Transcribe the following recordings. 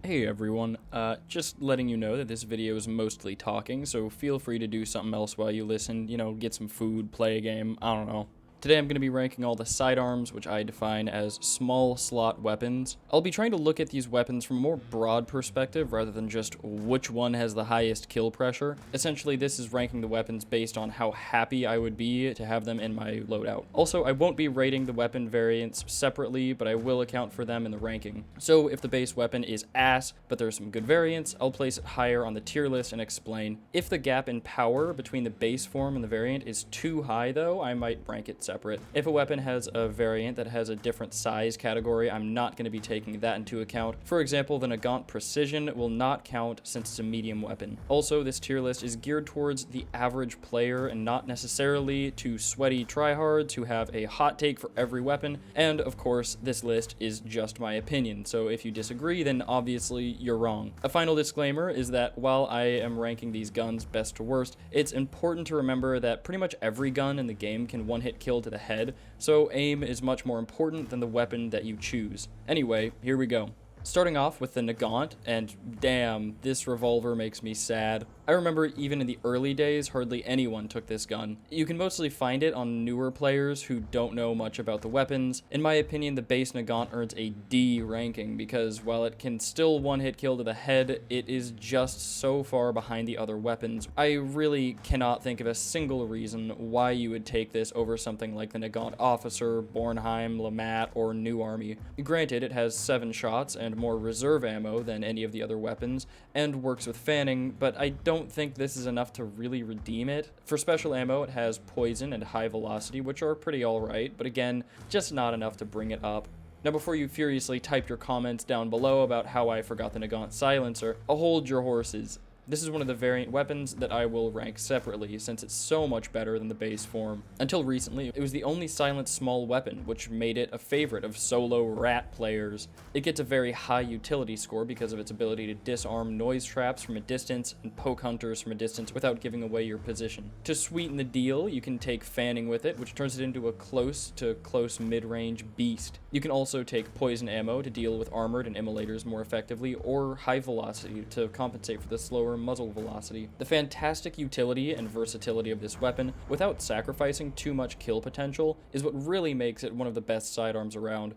Hey everyone, just letting you know that this video is mostly talking, so feel free to do something else while you listen, get some food, play a game, I don't know. Today I'm going to be ranking all the sidearms, which I define as small slot weapons. I'll be trying to look at these weapons from a more broad perspective rather than just which one has the highest kill pressure. Essentially, this is ranking the weapons based on how happy I would be to have them in my loadout. Also, I won't be rating the weapon variants separately, but I will account for them in the ranking. So if the base weapon is ass, but there's some good variants, I'll place it higher on the tier list and explain. If the gap in power between the base form and the variant is too high though, I might rank it separate. If a weapon has a variant that has a different size category, I'm not going to be taking that into account. For example, the Nagant Precision will not count since it's a medium weapon. Also, this tier list is geared towards the average player and not necessarily to sweaty tryhards who have a hot take for every weapon. And of course, this list is just my opinion, so if you disagree, then obviously you're wrong. A final disclaimer is that while I am ranking these guns best to worst, it's important to remember that pretty much every gun in the game can one-hit kill to the head, so aim is much more important than the weapon that you choose. Anyway, here we go. Starting off with the Nagant, and damn, this revolver makes me sad. I remember even in the early days, hardly anyone took this gun. You can mostly find it on newer players who don't know much about the weapons. In my opinion, the base Nagant earns a D ranking because while it can still one-hit kill to the head, it is just so far behind the other weapons. I really cannot think of a single reason why you would take this over something like the Nagant Officer, Bornheim, Lemat, or New Army. Granted, it has 7 shots and more reserve ammo than any of the other weapons, and works with fanning, but I don't think this is enough to really redeem it. For special ammo, it has poison and high velocity, which are pretty alright, but again, just not enough to bring it up. Now, before you furiously type your comments down below about how I forgot the Nagant Silencer, I'll hold your horses. This is one of the variant weapons that I will rank separately, since it's so much better than the base form. Until recently, it was the only silent small weapon, which made it a favorite of solo rat players. It gets a very high utility score because of its ability to disarm noise traps from a distance and poke hunters from a distance without giving away your position. To sweeten the deal, you can take fanning with it, which turns it into a close to close mid-range beast. You can also take poison ammo to deal with armored and immolators more effectively, or high velocity to compensate for the slower muzzle velocity. The fantastic utility and versatility of this weapon, without sacrificing too much kill potential, is what really makes it one of the best sidearms around.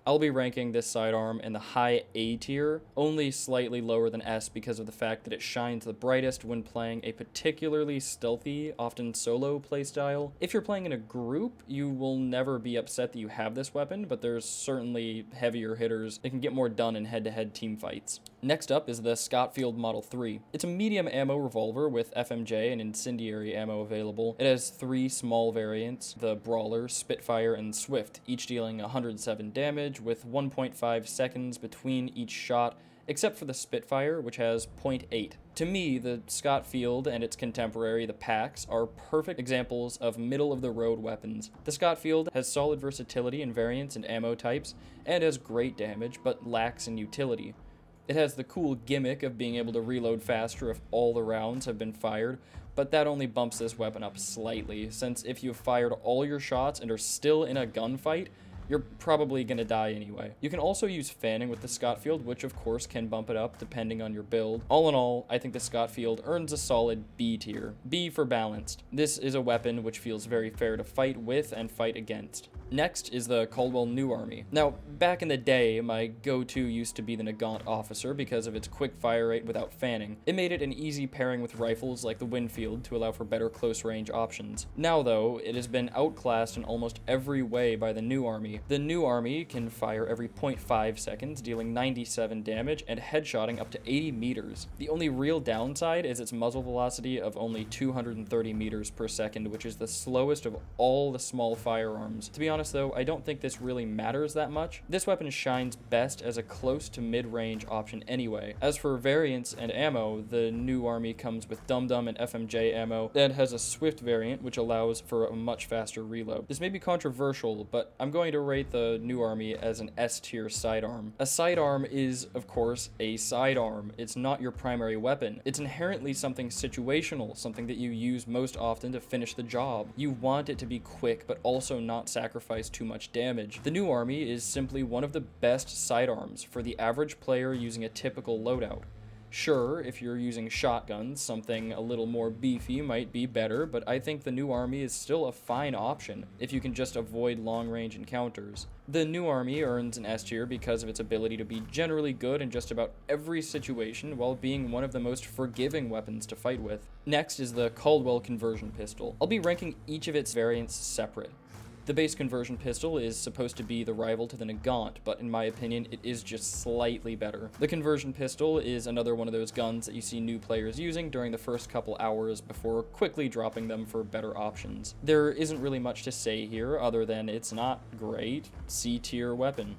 I'll be ranking this sidearm in the high A tier, only slightly lower than S because of the fact that it shines the brightest when playing a particularly stealthy, often solo playstyle. If you're playing in a group, you will never be upset that you have this weapon, but there's certainly heavier hitters that can get more done in head-to-head team fights. Next up is the Scottfield Model 3. It's a medium ammo revolver with FMJ and incendiary ammo available. It has 3 small variants, the Brawler, Spitfire, and Swift, each dealing 107 damage with 1.5 seconds between each shot, except for the Spitfire, which has 0.8. To me, the Scottfield and its contemporary, the Pax, are perfect examples of middle-of-the-road weapons. The Scottfield has solid versatility in variants and ammo types, and has great damage, but lacks in utility. It has the cool gimmick of being able to reload faster if all the rounds have been fired, but that only bumps this weapon up slightly, since if you've fired all your shots and are still in a gunfight, you're probably gonna die anyway. You can also use fanning with the Scottfield, which of course can bump it up depending on your build. All in all, I think the Scottfield earns a solid B tier. B for balanced. This is a weapon which feels very fair to fight with and fight against. Next is the Caldwell New Army. Now, back in the day, my go-to used to be the Nagant Officer because of its quick fire rate without fanning. It made it an easy pairing with rifles like the Winfield to allow for better close-range options. Now though, it has been outclassed in almost every way by the New Army. The New Army can fire every 0.5 seconds, dealing 97 damage and headshotting up to 80 meters. The only real downside is its muzzle velocity of only 230 meters per second, which is the slowest of all the small firearms. To be honest though, I don't think this really matters that much. This weapon shines best as a close to mid-range option anyway. As for variants and ammo, the New Army comes with Dum Dum and FMJ ammo and has a Swift variant which allows for a much faster reload. This may be controversial, but I'm going to rate the New Army as an S tier sidearm. A sidearm is, of course, a sidearm. It's not your primary weapon. It's inherently something situational, something that you use most often to finish the job. You want it to be quick, but also not sacrifice sacrifice too much damage. The new army is simply one of the best sidearms for the average player using a typical loadout. Sure, if you're using shotguns, something a little more beefy might be better, but I think the new army is still a fine option if you can just avoid long-range encounters. The new army earns an S tier because of its ability to be generally good in just about every situation while being one of the most forgiving weapons to fight with. Next is the Caldwell conversion pistol. I'll be ranking each of its variants separate. The base conversion pistol is supposed to be the rival to the Nagant, but in my opinion, it is just slightly better. The conversion pistol is another one of those guns that you see new players using during the first couple hours before quickly dropping them for better options. There isn't really much to say here other than it's not great. C tier weapon.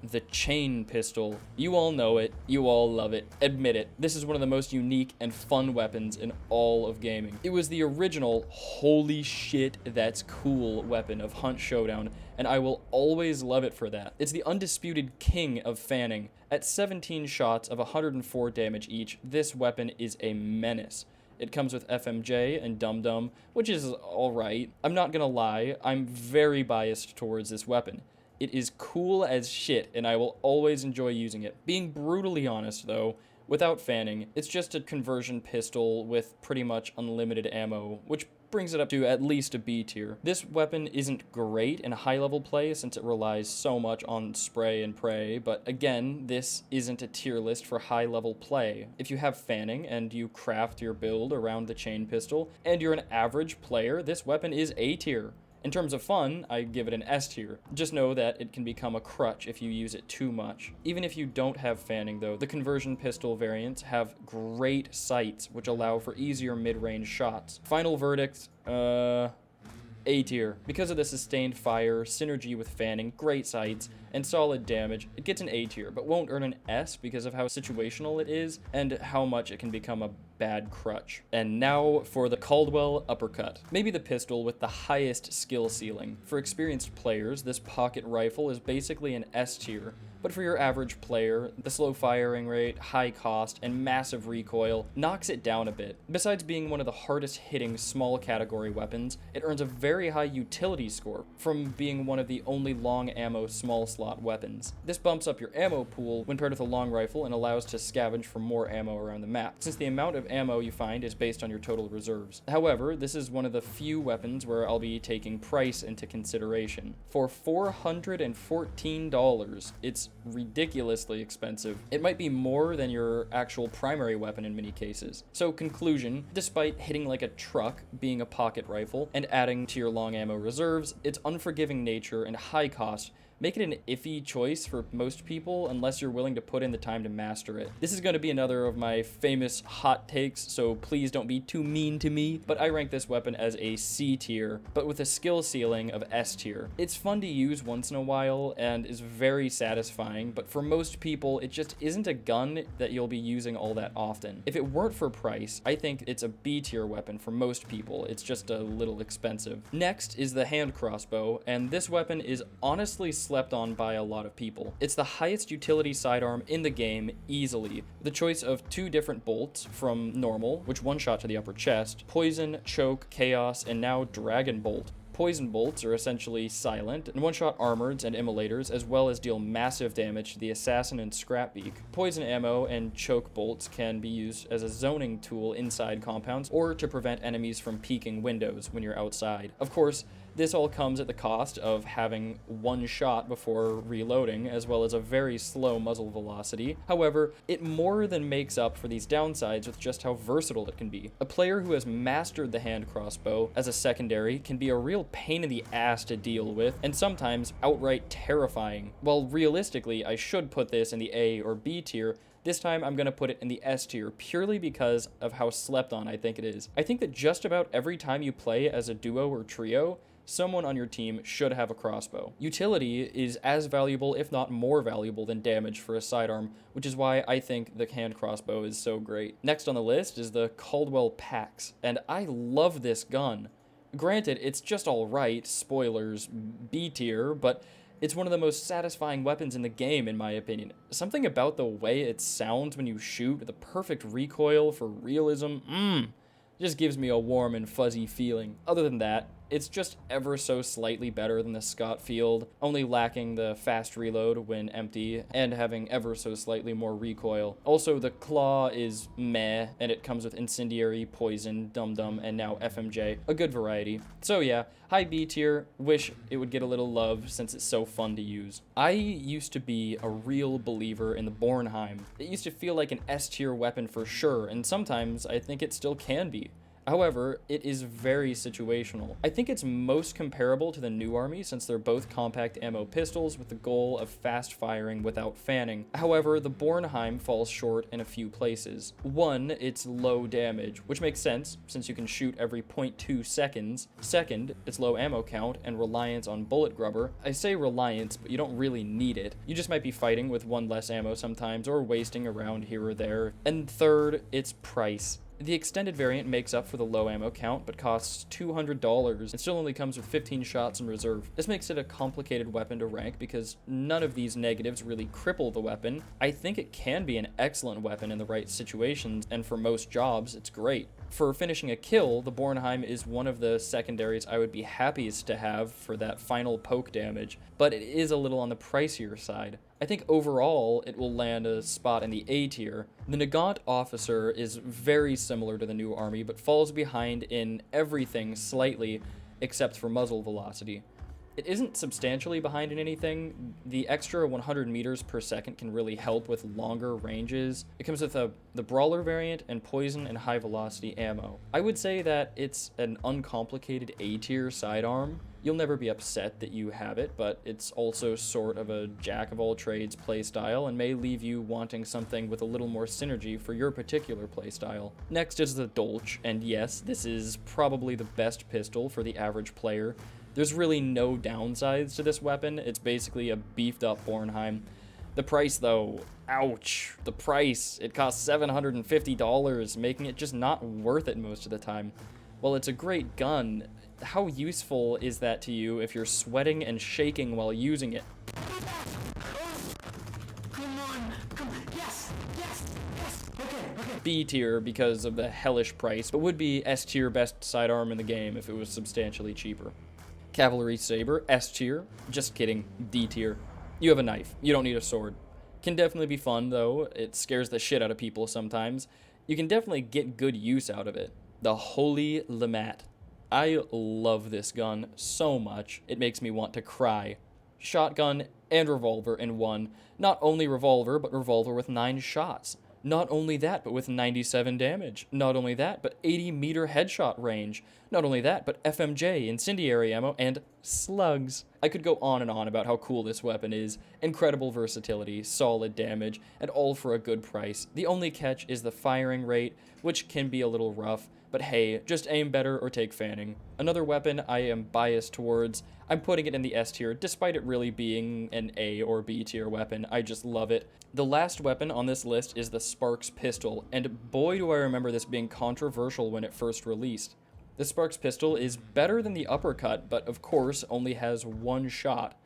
The chain pistol. You all know it, you all love it, admit it. This is one of the most unique and fun weapons in all of gaming. It was the original holy shit that's cool weapon of Hunt Showdown, and I will always love it for that. It's the undisputed king of fanning. At 17 shots of 104 damage each, this weapon is a menace. It comes with FMJ and Dum Dum, which is alright. I'm not gonna lie, I'm very biased towards this weapon. It is cool as shit, and I will always enjoy using it. Being brutally honest, though, without fanning, it's just a conversion pistol with pretty much unlimited ammo, which brings it up to at least a B tier. This weapon isn't great in high-level play since it relies so much on spray and pray, but again, this isn't a tier list for high-level play. If you have fanning and you craft your build around the chain pistol, and you're an average player, this weapon is A tier. In terms of fun, I give it an S tier. Just know that it can become a crutch if you use it too much. Even if you don't have fanning though, the conversion pistol variants have great sights, which allow for easier mid-range shots. Final verdict, A tier. Because of the sustained fire, synergy with fanning, great sights, and solid damage, it gets an A tier, but won't earn an S because of how situational it is and how much it can become a bad crutch. And now for the Caldwell Uppercut. Maybe the pistol with the highest skill ceiling. For experienced players, this pocket rifle is basically an S tier, but for your average player, the slow firing rate, high cost, and massive recoil knocks it down a bit. Besides being one of the hardest hitting small category weapons, it earns a very high utility score from being one of the only long ammo small slot weapons. This bumps up your ammo pool when paired with a long rifle and allows to scavenge for more ammo around the map, since the amount of ammo you find is based on your total reserves. However, this is one of the few weapons where I'll be taking price into consideration. For $414, it's ridiculously expensive. It might be more than your actual primary weapon in many cases. So conclusion, despite hitting like a truck, being a pocket rifle, and adding to your long ammo reserves, its unforgiving nature and high cost make it an iffy choice for most people unless you're willing to put in the time to master it. This is going to be another of my famous hot takes, so please don't be too mean to me, but I rank this weapon as a C tier, but with a skill ceiling of S tier. It's fun to use once in a while and is very satisfying, but for most people, it just isn't a gun that you'll be using all that often. If it weren't for price, I think it's a B tier weapon for most people. It's just a little expensive. Next is the hand crossbow, and this weapon is honestly slept on by a lot of people. It's the highest utility sidearm in the game easily. The choice of 2 different bolts from normal, which one-shot to the upper chest, poison, choke, chaos, and now dragon bolt. Poison bolts are essentially silent, and one-shot armoreds and immolators, as well as deal massive damage to the assassin and scrapbeak. Poison ammo and choke bolts can be used as a zoning tool inside compounds, or to prevent enemies from peeking windows when you're outside. Of course, this all comes at the cost of having one shot before reloading, as well as a very slow muzzle velocity. However, it more than makes up for these downsides with just how versatile it can be. A player who has mastered the hand crossbow as a secondary can be a real pain in the ass to deal with, and sometimes outright terrifying. While realistically, I should put this in the A or B tier, this time I'm going to put it in the S tier purely because of how slept on I think it is. I think that just about every time you play as a duo or trio, someone on your team should have a crossbow. Utility is as valuable, if not more valuable, than damage for a sidearm, which is why I think the hand crossbow is so great. Next on the list is the Caldwell Pax, and I love this gun. Granted, it's just alright, spoilers, B tier, but it's one of the most satisfying weapons in the game, in my opinion. Something about the way it sounds when you shoot, the perfect recoil for realism, just gives me a warm and fuzzy feeling. Other than that, It's just ever so slightly better than the Scottfield, only lacking the fast reload when empty, and having ever so slightly more recoil. Also, the claw is meh, and it comes with incendiary, poison, dum-dum, and now FMJ, a good variety. So yeah, high B tier, wish it would get a little love since it's so fun to use. I used to be a real believer in the Bornheim. It used to feel like an S tier weapon for sure, and sometimes I think it still can be. However, it is very situational. I think it's most comparable to the New Army since they're both compact ammo pistols with the goal of fast firing without fanning. However, the Bornheim falls short in a few places. One, it's low damage, which makes sense since you can shoot every 0.2 seconds. Second, it's low ammo count and reliance on bullet grubber. I say reliance, but you don't really need it. You just might be fighting with one less ammo sometimes or wasting around here or there. And third, it's price. The extended variant makes up for the low ammo count, but costs $200 and still only comes with 15 shots in reserve. This makes it a complicated weapon to rank because none of these negatives really cripple the weapon. I think it can be an excellent weapon in the right situations, and for most jobs, it's great. For finishing a kill, the Bornheim is one of the secondaries I would be happiest to have for that final poke damage, but it is a little on the pricier side. I think overall, it will land a spot in the A tier. The Nagant Officer is very similar to the New Army, but falls behind in everything slightly, except for muzzle velocity. It isn't substantially behind in anything. The extra 100 meters per second can really help with longer ranges. It comes with the Brawler variant and poison and high velocity ammo. I would say that it's an uncomplicated A-tier sidearm. You'll never be upset that you have it, but it's also sort of a jack-of-all-trades playstyle and may leave you wanting something with a little more synergy for your particular playstyle. Next is the Dolch, and yes, this is probably the best pistol for the average player. There's really no downsides to this weapon. It's basically a beefed up Bornheim. The price though, ouch. The price, it costs $750, making it just not worth it most of the time. While it's a great gun, how useful is that to you if you're sweating and shaking while using it? B tier because of the hellish price, but would be S tier best sidearm in the game if it was substantially cheaper. Cavalry Sabre, S tier. Just kidding, D tier. You have a knife, you don't need a sword. Can definitely be fun though, it scares the shit out of people sometimes. You can definitely get good use out of it. The Holy Lemat. I love this gun so much, it makes me want to cry. Shotgun and revolver in one. Not only revolver, but revolver with 9 shots. Not only that, but with 97 damage. Not only that, but 80-meter headshot range. Not only that, but FMJ, incendiary ammo, and slugs. I could go on and on about how cool this weapon is. Incredible versatility, solid damage, and all for a good price. The only catch is the firing rate, which can be a little rough, but hey, just aim better or take fanning. Another weapon I am biased towards, I'm putting it in the S tier, despite it really being an A or B tier weapon. I just love it. The last weapon on this list is the Sparks pistol, and boy do I remember this being controversial when it first released. The Sparks pistol is better than the Uppercut, but of course only has 1 shot.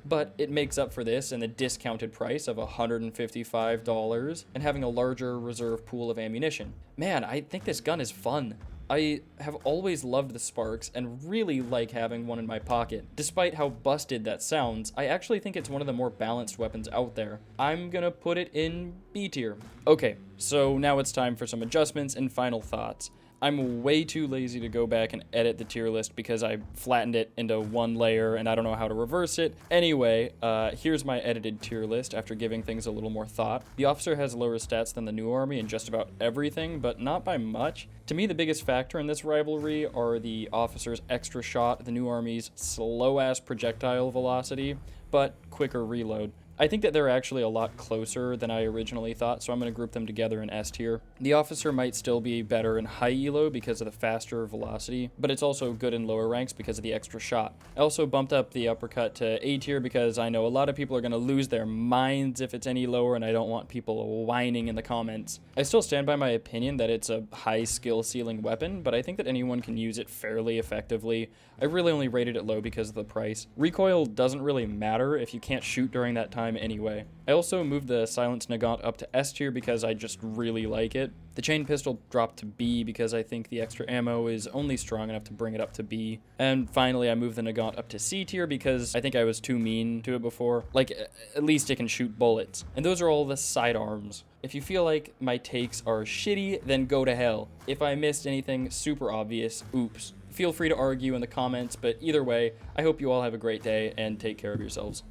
But it makes up for this in the discounted price of $155 and having a larger reserve pool of ammunition. Man, I think this gun is fun. I have always loved the Sparks and really like having one in my pocket. Despite how busted that sounds, I actually think it's one of the more balanced weapons out there. I'm gonna put it in B tier. Okay, so now it's time for some adjustments and final thoughts. I'm way too lazy to go back and edit the tier list because I flattened it into one layer and I don't know how to reverse it. Anyway, here's my edited tier list after giving things a little more thought. The Officer has lower stats than the New Army in just about everything, but not by much. To me, the biggest factor in this rivalry are the Officer's extra shot, the New Army's slow-ass projectile velocity, but quicker reload. I think that they're actually a lot closer than I originally thought, so I'm going to group them together in S tier. The Officer might still be better in high elo because of the faster velocity, but it's also good in lower ranks because of the extra shot. I also bumped up the Uppercut to A tier because I know a lot of people are going to lose their minds if it's any lower, and I don't want people whining in the comments. I still stand by my opinion that it's a high skill ceiling weapon, but I think that anyone can use it fairly effectively. I really only rated it low because of the price. Recoil doesn't really matter if you can't shoot during that time. time anyway. I also moved the Silenced Nagant up to S tier because I just really like it. The chain pistol dropped to B because I think the extra ammo is only strong enough to bring it up to B. And finally, I moved the Nagant up to C tier because I think I was too mean to it before. Like, at least it can shoot bullets. And those are all the sidearms. If you feel like my takes are shitty, then go to hell. If I missed anything super obvious, oops. Feel free to argue in the comments, but either way, I hope you all have a great day and take care of yourselves.